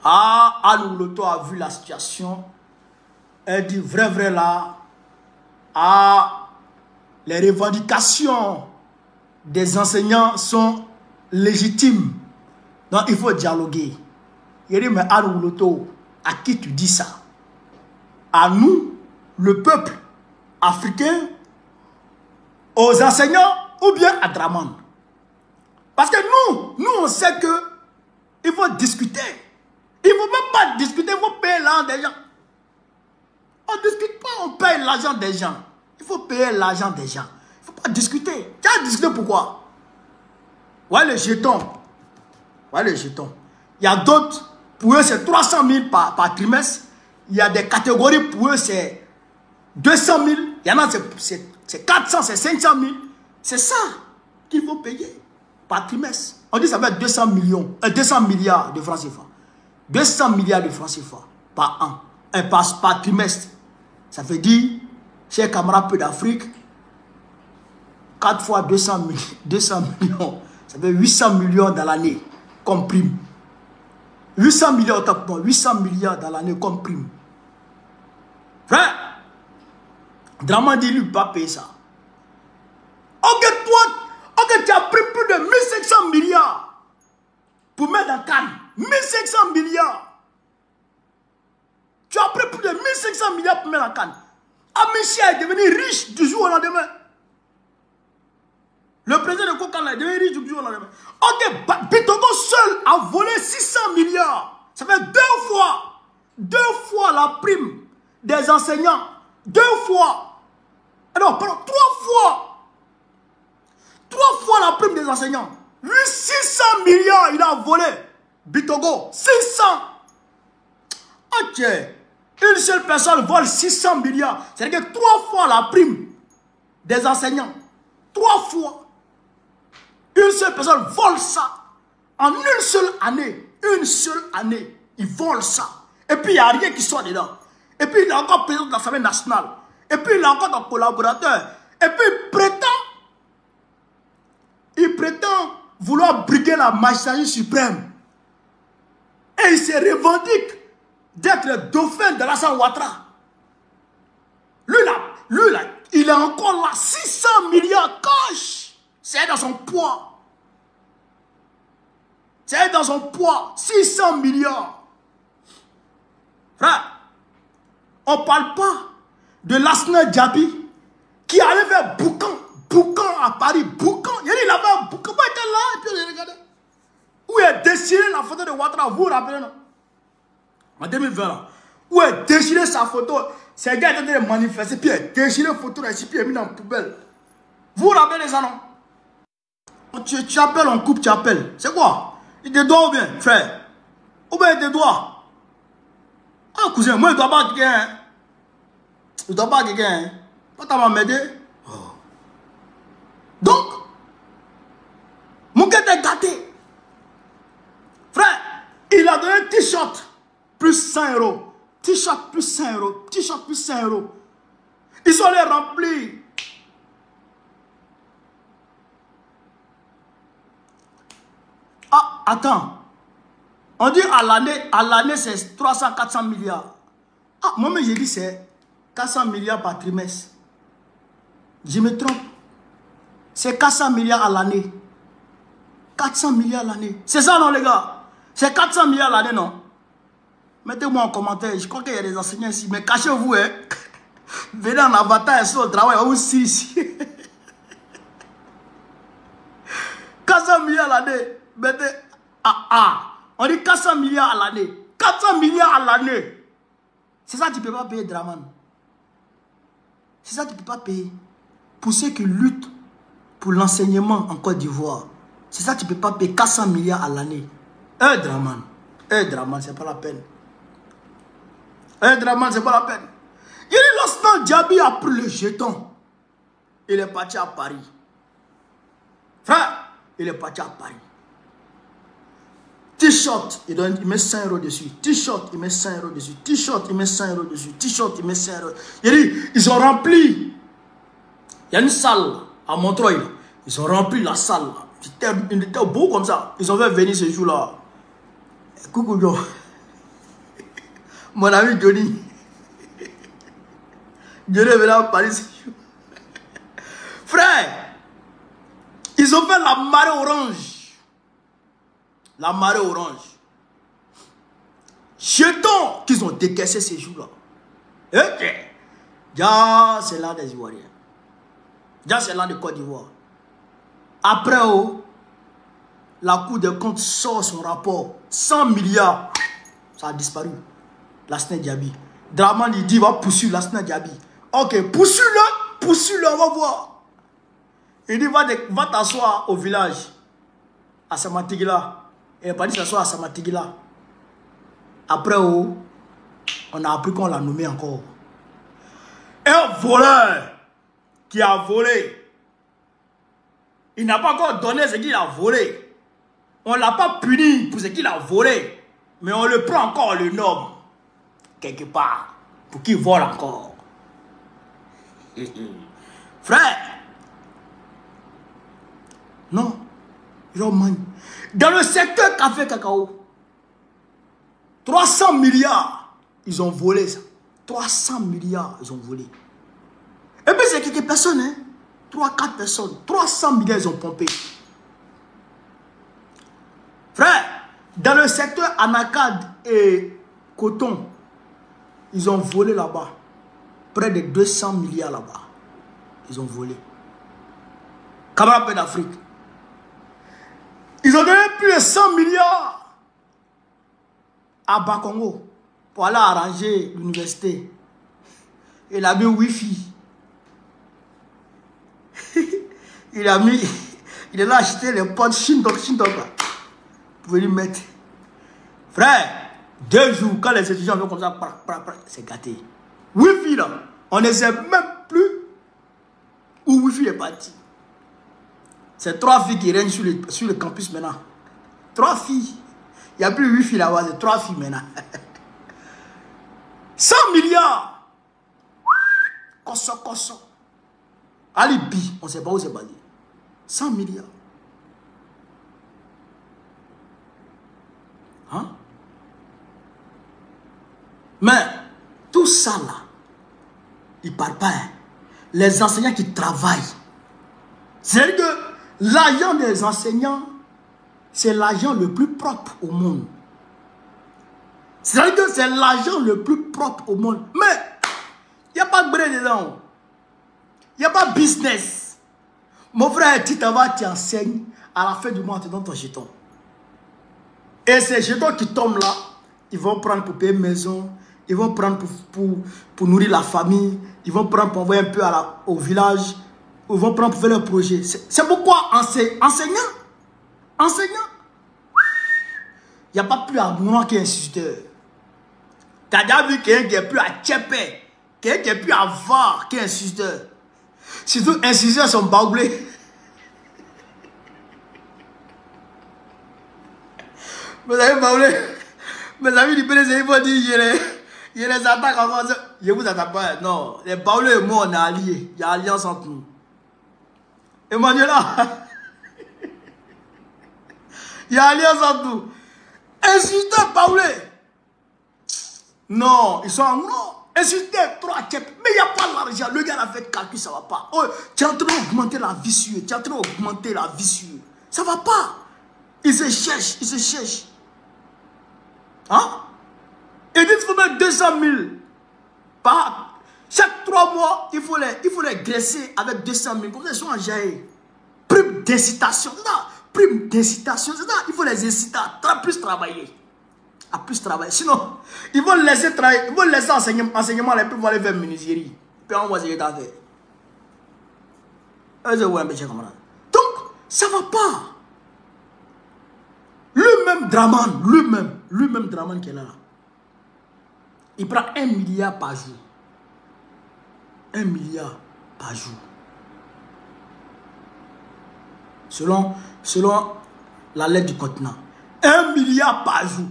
Anne Loto a vu la situation. Elle dit vrai là, les revendications des enseignants sont légitimes. Donc il faut dialoguer. Il dit, mais Anne Loto, à qui tu dis ça? À nous, le peuple africain, aux enseignants ou bien à Draman? Parce que nous on sait que il faut discuter. Il ne faut même pas discuter, il faut payer l'argent des gens. On ne discute pas, on paye l'argent des gens. Il faut payer l'argent des gens. Il ne faut pas discuter. Tu as discuté pourquoi? Ouais, le jeton. Ouais, le jeton. Il y a d'autres, pour eux c'est 300 000 par trimestre. Il y a des catégories, pour eux c'est 200 000. Il y en a c'est 400, c'est 500 000. C'est ça qu'il faut payer par trimestre. On dit que ça va être 200 milliards de francs CFA. 200 milliards de francs CFA par an. Par trimestre. Ça veut dire, chers camarades peu d'Afrique, 4 fois 200 millions. Ça fait 800 millions dans l'année comme prime. 800 millions dans l'année comme prime. Frère, Draman dit lui pas payer ça. Ok, tu as pris plus de 1500 milliards pour mettre dans Cannes. 1500 milliards. Tu as pris plus de 1500 milliards pour mettre dans Cannes. Amicia est devenu riche du jour au lendemain. Le président de Kokana est devenu riche du jour au lendemain. Ok, Bitogo seul a volé 600 milliards. Ça fait deux fois la prime des enseignants. 2 fois. Non, pardon, 3 fois. 3 fois la prime des enseignants. Lui, 600 milliards, il a volé. Bitogo, 600. Ok. Une seule personne vole 600 milliards. C'est-à-dire que 3 fois la prime des enseignants. 3 fois. Une seule personne vole ça. En une seule année. Une seule année. Il vole ça. Et puis, il n'y a rien qui soit dedans. Et puis, il est encore président de l'Assemblée nationale. Et puis, il est encore un collaborateur. Et puis, il prétend vouloir briguer la magistrature suprême. Et il se revendique d'être le dauphin de Alassane Ouattara. Lui là, il est encore là. 600 milliards cash. C'est dans son poids. C'est dans son poids. 600 milliards. Frère, on ne parle pas de Lassana Diaby qui allait faire Boucan à Paris. Boucan. Il avait un Boucan. Il était là et puis il regardait. Où est déchiré la photo de Ouattara. Vous vous rappelez, non? En 2020, là. Où est déchiré sa photo. Ces gars étaient en train de manifester. Puis il a déchiré la photo ici. Puis il a mis dans la poubelle. Vous vous rappelez les annonces? Tu appelles, on coupe, tu appelles. C'est quoi? Il te doit ou bien, frère? Ou bien il te doit? Ah, cousin, moi, il ne doit pas quelqu'un. Hein? Il ne doit pas quelqu'un. Hein? Pas t'as m'aider. Oh. Donc, mon gars est gâté. Frère, il a donné un t-shirt plus 100 euros. T-shirt plus 100 euros. T-shirt plus 100 euros. Ils sont les remplis. Ah, attends. On dit à l'année, c'est 300-400 milliards. Ah, moi-même, j'ai dit c'est 400 milliards par trimestre. Je me trompe. C'est 400 milliards à l'année. 400 milliards à l'année. C'est ça, non, les gars? C'est 400 milliards à l'année, non? Mettez-moi en commentaire. Je crois qu'il y a des enseignants ici. Mais cachez-vous, hein. Venez en avatar, sur le travail, aussi ici. 400 milliards à l'année. Mettez. On dit 400 milliards à l'année. 400 milliards à l'année. C'est ça que tu ne peux pas payer, Draman. C'est ça que tu ne peux pas payer. Pour ceux qui luttent pour l'enseignement en Côte d'Ivoire. C'est ça que tu ne peux pas payer 400 milliards à l'année. Draman. Draman, c'est pas la peine. Draman, c'est pas la peine. Il est Lassana Diaby a pris le jeton. Il est parti à Paris. Frère, il est parti à Paris. T-shirt, il met 100 euros dessus. T-shirt, il met 100 euros dessus. T-shirt, il met 100 euros dessus. T-shirt, il met 100 euros. Il dit, ils ont rempli. Il y a une salle à Montreuil. Ils ont rempli la salle. Il était beau comme ça. Ils ont fait venir ce jour-là. Coucou, yo. Mon ami Johnny. Johnny est venu à Paris ce jour. Frère, ils ont fait la marée orange. La marée orange. Jetons qu'ils ont décaissé ces jours-là. Ya, c'est là des Ivoiriens. Ya, c'est là de Côte d'Ivoire. Après, la Cour des comptes sort son rapport. 100 milliards. Ça a disparu. Lassana Diaby. Draman, il dit, va poursuivre Lassana Diaby. Ok, poursuis-le, on va voir. Il dit, va t'asseoir au village. À Samatigila. Il n'est pas dit s'asseoir à Samatigila. Après, on a appris qu'on l'a nommé encore. Un voleur qui a volé. Il n'a pas encore donné ce qu'il a volé. On ne l'a pas puni pour ce qu'il a volé. Mais on le prend encore, le nomme. Quelque part. Pour qu'il vole encore. Frère. Non. Dans le secteur café cacao, 300 milliards, ils ont volé ça. 300 milliards, ils ont volé. Et puis c'est quelques personnes, hein. 3-4 personnes. 300 milliards, ils ont pompé. Frère, dans le secteur Anacad et Coton, ils ont volé là-bas. Près de 200 milliards là-bas. Ils ont volé. Camarade d'Afrique. Ils ont donné plus de 100 milliards à Bakongo pour aller arranger l'université. Il a mis Wi-Fi. Il est là acheter les potes Shindok pour venir mettre. Frère, 2 jours, quand les étudiants viennent comme ça, c'est gâté. Wi-Fi là, on ne sait même plus où Wi-Fi est parti. C'est 3 filles qui règnent sur le campus maintenant. 3 filles. Il n'y a plus 8 filles là-bas, c'est 3 filles maintenant. 100 milliards. Kosso. Alibi, on ne sait pas où c'est basé. 100 milliards. Hein? Mais tout ça là, ils ne parlent pas. Hein. Les enseignants qui travaillent. C'est-à-dire que l'argent des enseignants, c'est l'argent le plus propre au monde. C'est-à-dire que c'est l'argent le plus propre au monde. Mais, il n'y a pas de bré dedans. Il n'y a pas de business. Mon frère, tu t'en vas, tu enseignes. À la fin du mois, tu donnes ton jeton. Et ces jetons qui tombent là, ils vont prendre pour payer une maison. Ils vont prendre pour nourrir la famille. Ils vont prendre pour envoyer un peu au village. Ils vont prendre pour faire leur projet. C'est pourquoi enseignant. Il n'y a pas plus à moi qu'un instituteur. Tu as déjà vu quelqu'un qui est plus à Tchépé, quelqu'un qui est plus à VAR qu'un instituteur. Surtout, les instituteurs sont baoulés. Vous avez baoulé. Mes amis du PDC, ils vont dire, il y a les attaques encore. Je ne vous attaque pas. Non, les baoulés et moi, on est alliés. Il y a alliance entre nous. Emmanuela, il y a alliance entre nous. Instituteurs baoulés. Non, ils sont en non. Instituteurs, 3 tchèpes. Mais il n'y a pas l'argent. Le gars a fait calcul, ça ne va pas. Oh, tu es en train d'augmenter la vie sûre. Tu es en train d'augmenter la vie sûre. Ça ne va pas. Ils se cherchent. Hein? Et dit qu'il faut mettre 200 000 par chaque 3 mois, il faut les graisser avec 200 000. Comme ça, ils sont en jaillit. Prime d'incitation, c'est ça. Prime d'incitation, c'est ça. Il faut les inciter à plus travailler. À plus travailler. Sinon, ils vont laisser travailler. Ils vont laisser enseignement, les plus vont aller faire menuiserie. Puis on va se faire. Donc, ça ne va pas. Lui-même Draman qui est là. Il prend 1 milliard par jour. 1 milliard par jour. Selon la lettre du continent. 1 milliard par jour.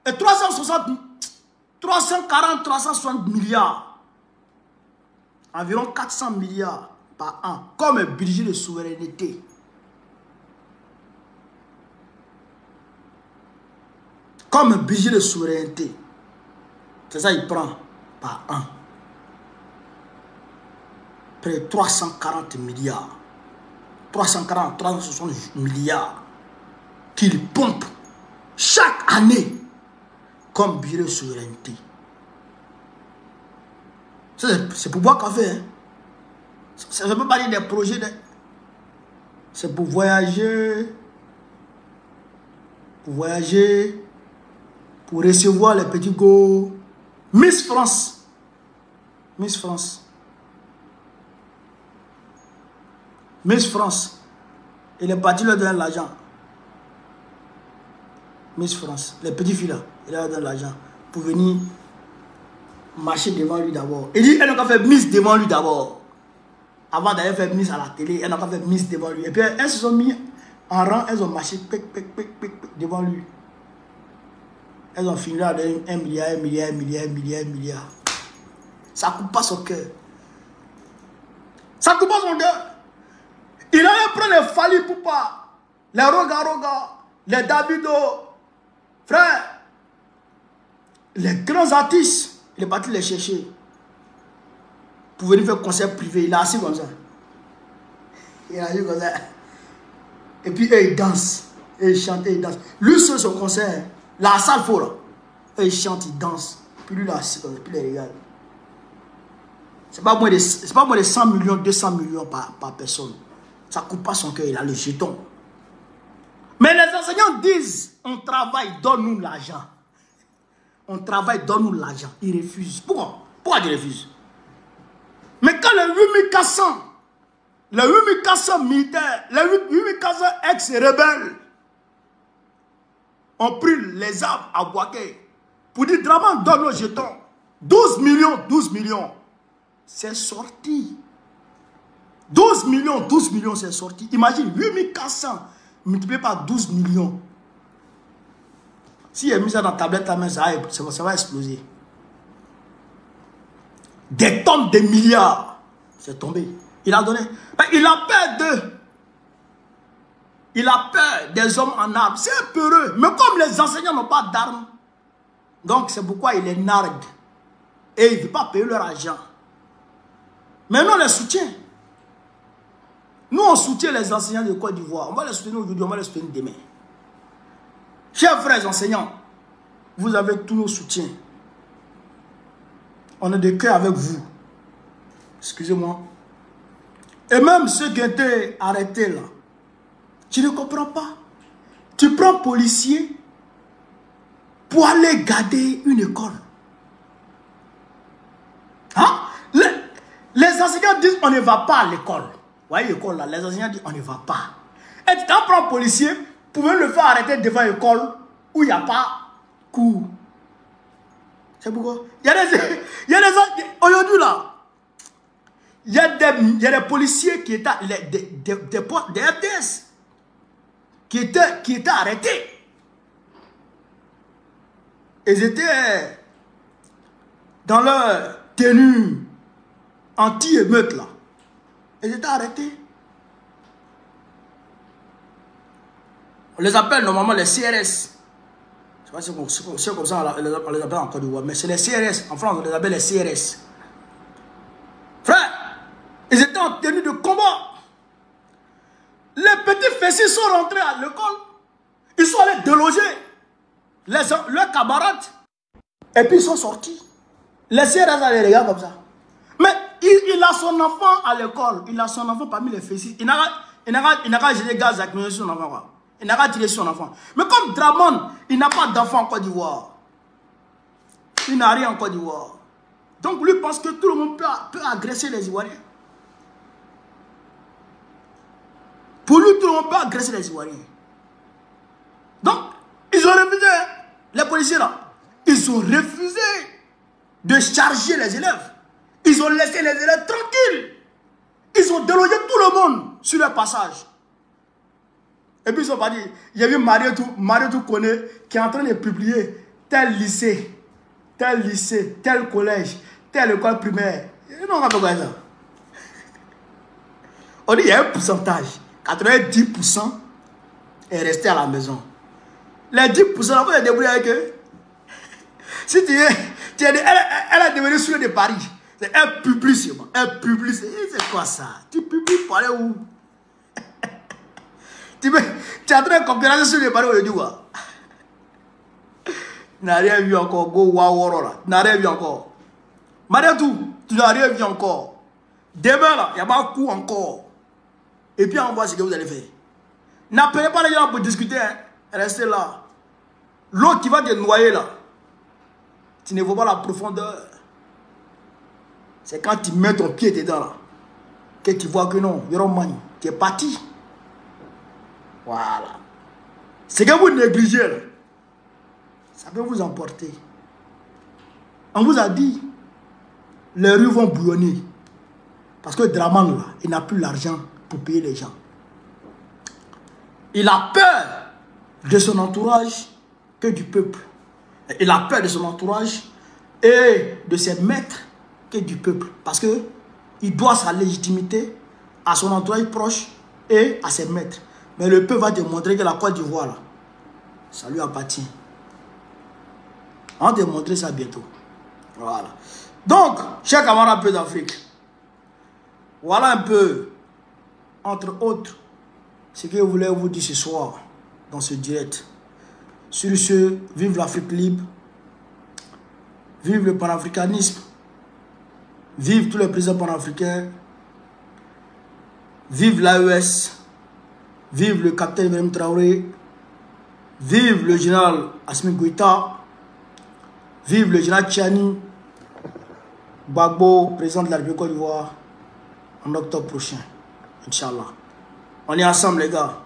360 milliards. Environ 400 milliards par an. Comme un budget de souveraineté. Comme un budget de souveraineté. C'est ça qu'il prend par an. Près de 340 milliards. 360 milliards. Qu'il pompe chaque année comme budget de souveraineté. C'est pour boire café. Hein? Ça ne peut pas dire des projets. C'est pour voyager. Pour recevoir les petits go. Miss France. Et les partis leur donnent l'argent. Miss France. Les petits filles là. Ils leur donnent l'argent. Pour venir marcher devant lui d'abord. Il dit, elle n'a qu'à faire Miss devant lui d'abord. Avant d'aller faire Miss à la télé, elle n'a qu'à faire Miss devant lui. Et puis elles se sont mis en rang, elles ont marché devant lui. Elles ont fini là de 1 milliard. Ça coupe pas son cœur. Il allait prendre les Fali Poupa, les Roga, les Davido, frère, les grands artistes. Il est parti les chercher pour venir faire concert privé. Il est assis comme ça. Et puis eux, ils dansent. Et ils chantent et ils dansent. Lui, sur son concert, la salle faux là. Eux, ils chantent, ils dansent. Puis lui, là, assis comme ça. Puis il les regarde. C'est pas moins de 100 millions, 200 millions par personne. Ça ne coupe pas son cœur, il a le jeton. Mais les enseignants disent, on travaille, donne-nous l'argent. On travaille, donne-nous l'argent. Ils refusent. Pourquoi ils refusent? Mais quand les 8400 militaires, les 8400 ex-rebelles ont pris les armes à Boaké pour dire, Draman, donne nos jetons. 12 millions. C'est sorti. 12 millions, c'est sorti. Imagine, 8400 multiplié par 12 millions. Si il a mis ça dans la tablette, ça va exploser. Des tonnes de milliards. C'est tombé. Il a donné. Il a peur d'eux. Il a peur des hommes en armes. C'est un peureux. Mais comme les enseignants n'ont pas d'armes, donc c'est pourquoi il les nargue. Et il ne veut pas payer leur argent. Mais nous, on les soutient. Nous, on soutient les enseignants de Côte d'Ivoire. On va les soutenir aujourd'hui, on va les soutenir demain. Chers frères enseignants, vous avez tous nos soutiens. On est de cœur avec vous. Excusez-moi. Et même ceux qui ont été arrêtés là, tu ne comprends pas. Tu prends policier pour aller garder une école. Hein? Les enseignants disent on ne va pas à l'école. Vous voyez l'école là, les enseignants disent on ne va pas. Et tu prends policier pour le faire arrêter devant l'école où il n'y a pas cours. C'est pourquoi il y a des aujourd'hui là, il y a des policiers qui étaient des FDS qui étaient arrêtés. Ils étaient dans leur tenue anti-émeute là. Ils étaient arrêtés. On les appelle normalement les CRS. Je sais pas si c'est comme ça on les appelle en Côte d'Ivoire, mais c'est les CRS. En France, on les appelle les CRS. Frère, ils étaient en tenue de combat. Les petits fessiers sont rentrés à l'école. Ils sont allés déloger leurs camarades. Et puis ils sont sortis. Les CRS allaient les regarder comme ça. Mais il a son enfant à l'école. Il a son enfant parmi les fessiers. Il n'a qu'à jeter gaz à sur son enfant. Quoi. Il n'a qu'à tirer sur son enfant. Mais comme Dramane, il n'a pas d'enfant en Côte d'Ivoire. Il n'a rien en Côte d'Ivoire. Donc lui pense que tout le monde peut agresser les Ivoiriens. Pour lui, tout le monde peut agresser les Ivoiriens. Donc, ils ont refusé, les policiers là, ils ont refusé de charger les élèves. Ils ont laissé les élèves tranquilles. Ils ont délogé tout le monde sur leur passage. Et puis ils ont pas dit, il y a vu Mario Kone qui est en train de publier tel lycée, tel collège, telle école primaire. Non, on va pas ça. On dit il y a un pourcentage. 90% est resté à la maison. Les 10%, on va se débrouiller avec eux. Si elle est devenue sur de Paris. Elle publie seulement. Elle publie. C'est quoi ça? Tu publies pour aller où? Tu es en train de concurrencer sur les Paris aujourd'hui quoi? Tu n'as rien vu encore. Go Waworo là. Tu n'as rien vu encore. Mariatou, tu n'as rien vu encore. Demain là, il n'y a pas de coup encore. Et puis on voit ce que vous allez faire. N'appelez pas les gens pour discuter. Hein. Restez là. L'eau qui va te noyer là. Tu ne vois pas la profondeur. C'est quand tu mets ton pied dedans là. Que tu vois que non. Yoromani, tu es parti. Voilà. C'est que vous négligez là. Ça peut vous emporter. On vous a dit. Les rues vont bouillonner. Parce que Dramane là, il n'a plus l'argent pour payer les gens. Il a peur de son entourage que du peuple. Il a peur de son entourage et de ses maîtres que du peuple. Parce que il doit sa légitimité à son entourage proche et à ses maîtres. Mais le peuple va démontrer que la Côte d'Ivoire, là, ça lui appartient. On va démontrer ça bientôt. Voilà. Donc, chers camarades peu d'Afrique, voilà un peu, entre autres, ce que je voulais vous dire ce soir, dans ce direct. Sur ce, vive l'Afrique libre, vive le panafricanisme, vive tous les présidents panafricains, vive l'AES, vive le capitaine Ibrahim Traoré, vive le général Assimi Goïta, vive le général Tchiani Gbagbo, président de la République Côte d'Ivoire, en octobre prochain, Inch'Allah. On est ensemble les gars.